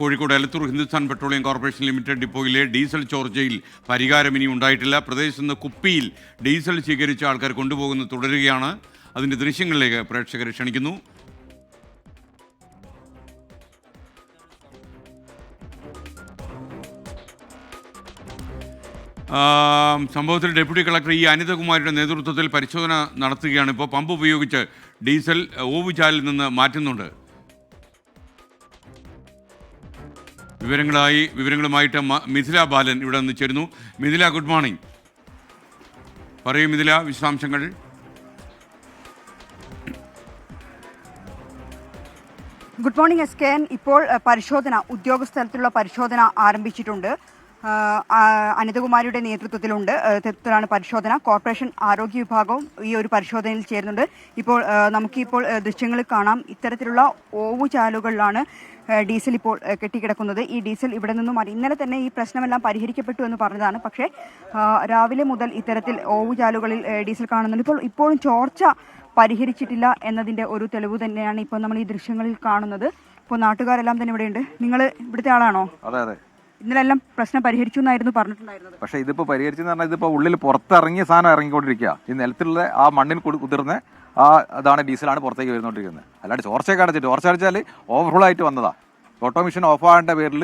കോഴിക്കോട് എലത്തൂർ ഹിന്ദുസ്ഥാൻ പെട്രോളിയം കോർപ്പറേഷൻ ലിമിറ്റഡ് ഡിപ്പോയിലെ ഡീസൽ ചോർച്ചയിൽ പരിഹാരം ഇനി ഉണ്ടായിട്ടില്ല. പ്രദേശത്ത് നിന്ന് കുപ്പിയിൽ ഡീസൽ സ്വീകരിച്ച ആൾക്കാർ കൊണ്ടുപോകുന്നത് തുടരുകയാണ്. അതിൻ്റെ ദൃശ്യങ്ങളിലേക്ക് പ്രേക്ഷകരെ ക്ഷണിക്കുന്നു. സംഭവത്തിൽ ഡെപ്യൂട്ടി കളക്ടർ അനിതകുമാരിയുടെ നേതൃത്വത്തിൽ പരിശോധന നടത്തുകയാണ്. ഇപ്പോൾ പമ്പ് ഉപയോഗിച്ച് ഡീസൽ ഓവുചാലിൽ നിന്ന് മാറ്റുന്നുണ്ട്. വിവരങ്ങളുമായിട്ട് മിഥില ബാലൻ ഇവിടെ നിന്ന് ചേരുന്നു. Mithila, good morning. പറയൂ മിഥില, വിശദാംശങ്ങൾ. Good morning SKN. ഇപ്പോൾ ഉദ്യോഗസ്ഥലത്തിലുള്ള പരിശോധന ആരംഭിച്ചിട്ടുണ്ട്. അനിതകുമാരിയുടെ നേതൃത്വത്തിലാണ് പരിശോധന. കോർപ്പറേഷൻ ആരോഗ്യ വിഭാഗവും ഈ ഒരു പരിശോധനയിൽ ചേരുന്നുണ്ട്. നമുക്കിപ്പോൾ ദൃശ്യങ്ങളിൽ കാണാം, ഇത്തരത്തിലുള്ള ഓവുചാലുകളിലാണ് ഡീസൽ ഇപ്പോൾ കെട്ടിക്കിടക്കുന്നത്. ഈ ഡീസൽ ഇവിടെ നിന്നും ഇന്നലെ തന്നെ ഈ പ്രശ്നമെല്ലാം പരിഹരിക്കപ്പെട്ടു എന്ന് പറഞ്ഞതാണ്. പക്ഷേ രാവിലെ മുതൽ ഇത്തരത്തിൽ ഓവുചാലുകളിൽ ഡീസൽ കാണുന്നുണ്ട്. ഇപ്പോഴും ചോർച്ച പരിഹരിച്ചിട്ടില്ല എന്നതിൻ്റെ ഒരു തെളിവ് തന്നെയാണ് ഇപ്പോൾ നമ്മൾ ഈ ദൃശ്യങ്ങളിൽ കാണുന്നത്. ഇപ്പോൾ നാട്ടുകാരെല്ലാം തന്നെ ഇവിടെയുണ്ട്. നിങ്ങൾ ഇവിടുത്തെ ആളാണോ? അതെ. ഇന്നലെല്ലാം പ്രശ്നം പരിഹരിച്ചു എന്നായിരുന്നു പറഞ്ഞിട്ടുണ്ടായിരുന്നത്. പക്ഷേ ഇതിപ്പോൾ പരിഹരിച്ചെന്ന് പറഞ്ഞാൽ ഇതിപ്പോൾ ഉള്ളിൽ പുറത്തിറങ്ങിയ സാധനം ഇറങ്ങിക്കൊണ്ടിരിക്കുക. ഈ നിലത്തിലുള്ള ആ മണ്ണിൽ കുതിർന്ന് അതാണ് ഡീസലാണ് പുറത്തേക്ക് വരുന്നോണ്ടിരിക്കുന്നത്. അല്ലാണ്ട് ചോർച്ചയൊക്കെ അടച്ചിട്ട് ചോർച്ച അടിച്ചാൽ ഓവർഫ്ലോ ആയിട്ട് വന്നതാ. ഓട്ടോ മെഷീൻ ഓഫ് ആകേണ്ട പേരിൽ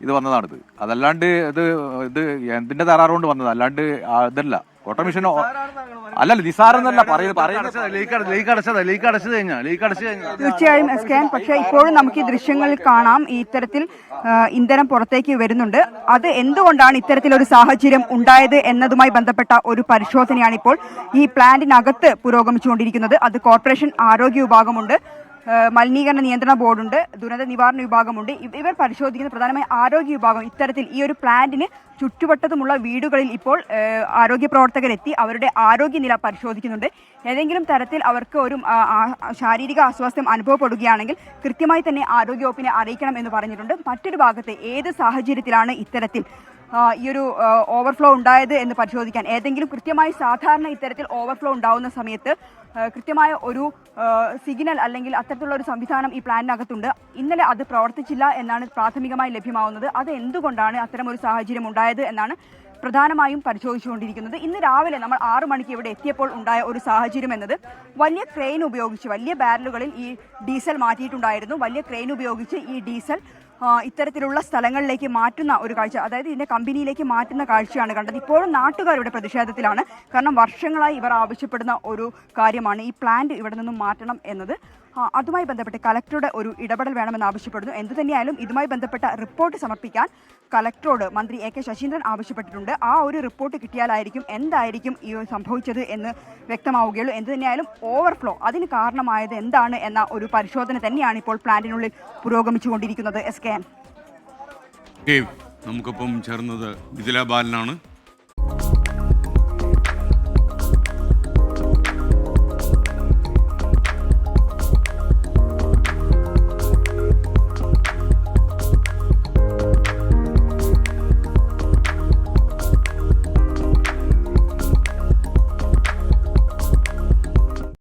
ഇത് വന്നതാണിത്. അതല്ലാണ്ട് ഇത് എന്തിന്റെ തകരാറ് കൊണ്ട് വന്നത്, അല്ലാണ്ട് ഇതല്ല. ഓട്ടോ മെഷീൻ അല്ലല്ല, നിസാരെന്നല്ല തീർച്ചയായും SKN. പക്ഷേ ഇപ്പോഴും നമുക്ക് ഈ ദൃശ്യങ്ങളിൽ കാണാം, ഈ ഇത്തരത്തിൽ ഇന്ധനം പുറത്തേക്ക് വരുന്നുണ്ട്. അത് എന്തുകൊണ്ടാണ് ഇത്തരത്തിലൊരു സാഹചര്യം ഉണ്ടായത് എന്നതുമായി ബന്ധപ്പെട്ട ഒരു പരിശോധനയാണ് ഇപ്പോൾ ഈ പ്ലാന്റിനകത്ത് പുരോഗമിച്ചുകൊണ്ടിരിക്കുന്നത്. അത് കോർപ്പറേഷൻ ആരോഗ്യ വിഭാഗമുണ്ട്, മലിനീകരണ നിയന്ത്രണ ബോർഡുണ്ട്, ദുരന്ത നിവാരണ വിഭാഗമുണ്ട്. ഇവർ പരിശോധിക്കുന്ന പ്രധാനമായി ആരോഗ്യ വിഭാഗം. ഇത്തരത്തിൽ ഈ ഒരു പ്ലാന്റിന് ചുറ്റുവട്ടത്തുമുള്ള വീടുകളിൽ ഇപ്പോൾ ആരോഗ്യ പ്രവർത്തകരെത്തി അവരുടെ ആരോഗ്യനില പരിശോധിക്കുന്നുണ്ട്. ഏതെങ്കിലും തരത്തിൽ അവർക്ക് ഒരു ശാരീരിക അസ്വാസ്ഥ്യം അനുഭവപ്പെടുകയാണെങ്കിൽ കൃത്യമായി തന്നെ ആരോഗ്യവകുപ്പിനെ അറിയിക്കണം എന്ന് പറഞ്ഞിട്ടുണ്ട്. മറ്റൊരു ഭാഗത്ത് ഏത് സാഹചര്യത്തിലാണ് ഇത്തരത്തിൽ ഈ ഒരു ഓവർഫ്ലോ ഉണ്ടായത് എന്ന് പരിശോധിക്കാൻ ഏതെങ്കിലും കൃത്യമായി സാധാരണ ഇത്തരത്തിൽ ഓവർഫ്ലോ ഉണ്ടാവുന്ന സമയത്ത് കൃത്യമായ ഒരു സിഗ്നൽ അല്ലെങ്കിൽ അത്തരത്തിലുള്ള ഒരു സംവിധാനം ഈ പ്ലാനിനകത്തുണ്ട്. ഇന്നലെ അത് പ്രവർത്തിച്ചില്ല എന്നാണ് പ്രാഥമികമായി ലഭ്യമാവുന്നത്. അത് എന്തുകൊണ്ടാണ് അത്തരം ഒരു സാഹചര്യം ഉണ്ടായത് എന്നാണ് പ്രധാനമായും പരിശോധിച്ചുകൊണ്ടിരിക്കുന്നത്. ഇന്ന് രാവിലെ നമ്മൾ 6 മണിക്ക് ഇവിടെ എത്തിയപ്പോൾ ഉണ്ടായ ഒരു സാഹചര്യം എന്നത് വലിയ ക്രെയിൻ ഉപയോഗിച്ച് വലിയ ബാരലുകളിൽ ഈ ഡീസൽ മാറ്റിയിട്ടുണ്ടായിരുന്നു. വലിയ ക്രെയിൻ ഉപയോഗിച്ച് ഈ ഡീസൽ ഇത്തരത്തിലുള്ള സ്ഥലങ്ങളിലേക്ക് മാറ്റുന്ന ഒരു കാഴ്ച, അതായത് ഇതിന്റെ കമ്പനിയിലേക്ക് മാറ്റുന്ന കാഴ്ചയാണ് കണ്ടത്. ഇപ്പോഴും നാട്ടുകാരുടെ പ്രതിഷേധത്തിലാണ്. കാരണം വർഷങ്ങളായി ഇവർ ആവശ്യപ്പെടുന്ന ഒരു കാര്യമാണ് ഈ പ്ലാന്റ് ഇവിടെ നിന്നും മാറ്റണം എന്നത്. അതുമായി ബന്ധപ്പെട്ട് കലക്ടറുടെ ഒരു ഇടപെടൽ വേണമെന്ന് ആവശ്യപ്പെടുന്നു. എന്തുതന്നെയായാലും ഇതുമായി ബന്ധപ്പെട്ട റിപ്പോർട്ട് സമർപ്പിക്കാൻ കലക്ടറോട് മന്ത്രി AK ശശീന്ദ്രൻ ആവശ്യപ്പെട്ടിട്ടുണ്ട്. ആ ഒരു റിപ്പോർട്ട് കിട്ടിയാലായിരിക്കും എന്തായിരിക്കും ഈ സംഭവിച്ചത് എന്ന് വ്യക്തമാവുകയുള്ളൂ. എന്തുതന്നെയായാലും ഓവർഫ്ലോ അതിന് കാരണമായത് എന്താണ് എന്ന ഒരു പരിശോധന തന്നെയാണ് ഇപ്പോൾ പ്ലാന്റിനുള്ളിൽ പുരോഗമിച്ചുകൊണ്ടിരിക്കുന്നത്. SKN. നമുക്കൊപ്പം ചേർന്നത് മിഥില ബാലനാണ്.